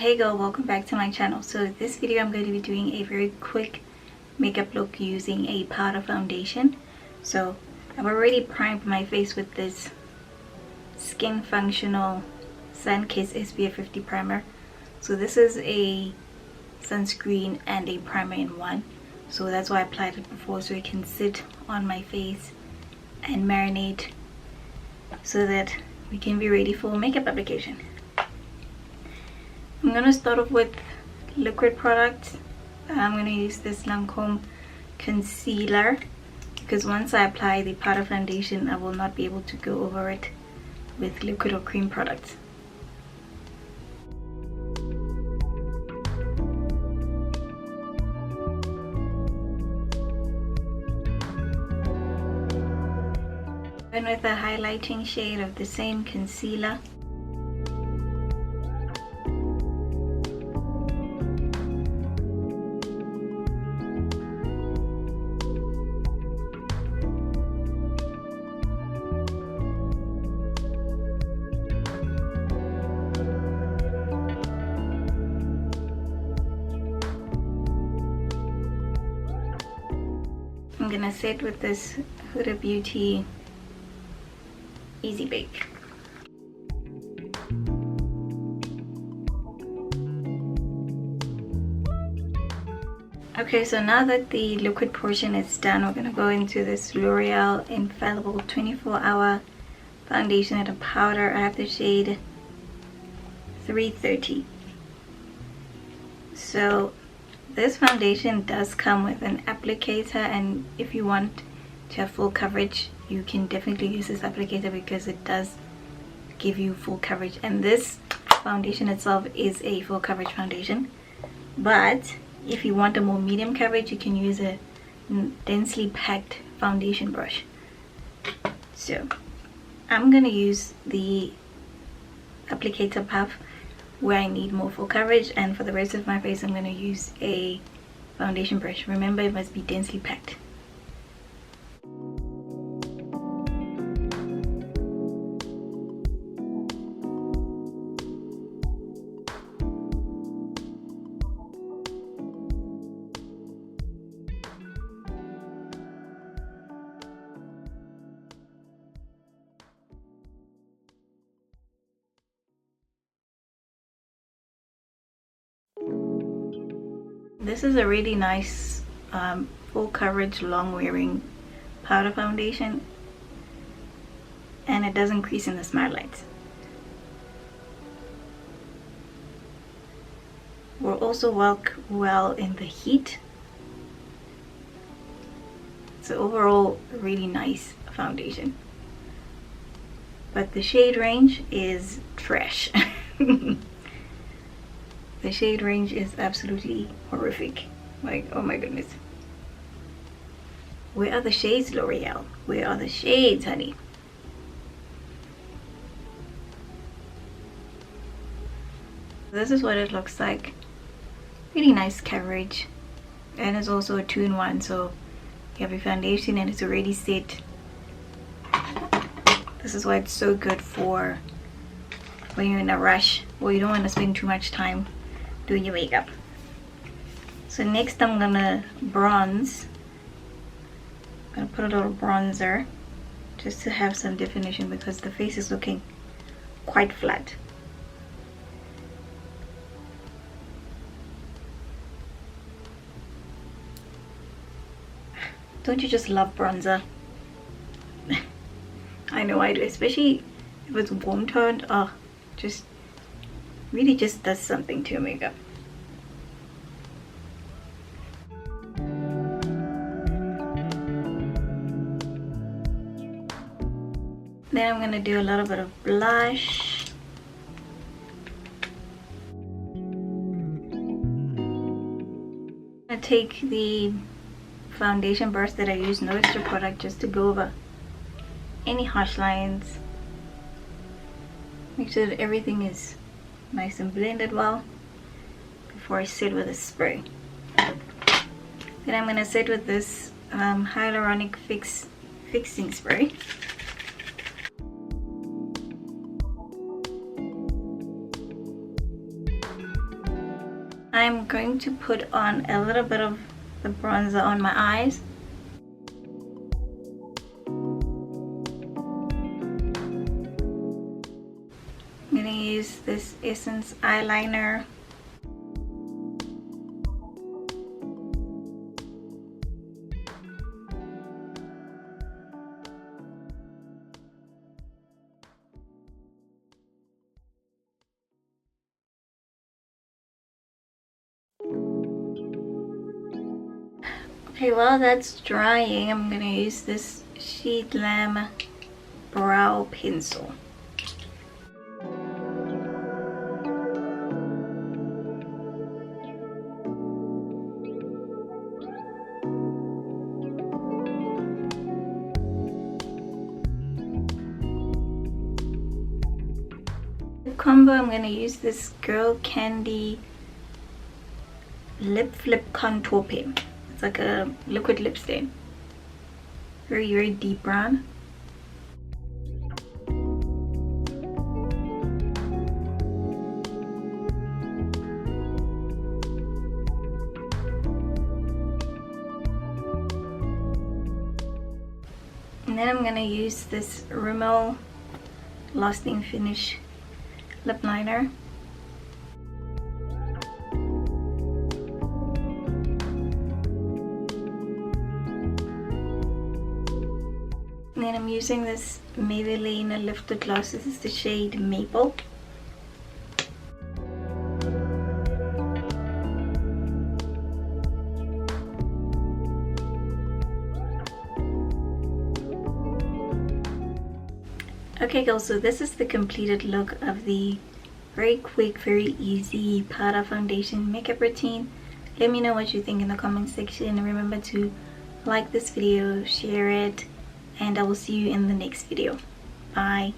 Hey girl, welcome back to my channel. So this video I'm going to be doing a very quick makeup look using a powder foundation. So I've already primed my face with this Skin Functional Sun Kiss SPF 50 primer. So this is a sunscreen and a primer in one, so that's why I applied it before, so it can sit on my face and marinate so that we can be ready for makeup application. I'm going to start off with liquid products. I'm going to use this Lancôme concealer because once I apply the powder foundation I will not be able to go over it with liquid or cream products. And with a highlighting shade of the same concealer. I'm gonna set with this Huda Beauty Easy Bake. Okay, so now that the liquid portion is done, we're gonna go into this L'Oreal Infallible 24-hour foundation and a powder. I have the shade 330. So this foundation does come with an applicator, and if you want to have full coverage you can definitely use this applicator because it does give you full coverage, and this foundation itself is a full coverage foundation. But if you want a more medium coverage you can use a densely packed foundation brush. So I'm gonna use the applicator puff where I need more full coverage, and for the rest of my face I'm going to use a foundation brush. Remember, it must be densely packed. This is a really nice full coverage long wearing powder foundation, and it doesn't crease in the smile lines. Will also work well in the heat. So overall really nice foundation, but the shade range is trash. The shade range is absolutely horrific. Like, oh my goodness. Where are the shades, L'Oreal? Where are the shades, honey? This is what it looks like. Really nice coverage. And it's also a 2-in-1, so you have your foundation and it's already set. This is why it's so good for when you're in a rush or you don't want to spend too much time doing your makeup. So next I'm gonna bronze. I'm gonna put a little bronzer just to have some definition because the face is looking quite flat. Don't you just love bronzer? I know I do, especially if it's warm toned. Oh, just really just does something to your makeup. Then I'm gonna do a little bit of blush. I'm gonna take the foundation brush that I use, no extra product, just to go over any harsh lines. Make sure that everything is nice and blended well before I set with a spray. Then I'm going to set with this hyaluronic fixing spray. I'm going to put on a little bit of the bronzer on my eyes. I'm going to use this Essence eyeliner. Okay, while that's drying, I'm going to use this Sheet Glam brow pencil. Combo, I'm going to use this Gurl Kandy lip flip contour pen. It's like a liquid lip stain, very deep brown. And then I'm going to use this Rimmel Lasting Finish lip liner. And then I'm using this Maybelline lifted gloss. This is the shade Maple. Okay girls, so this is the completed look of the very quick, very easy powder foundation makeup routine. Let me know what you think in the comment section, and remember to like this video, share it, and I will see you in the next video. Bye.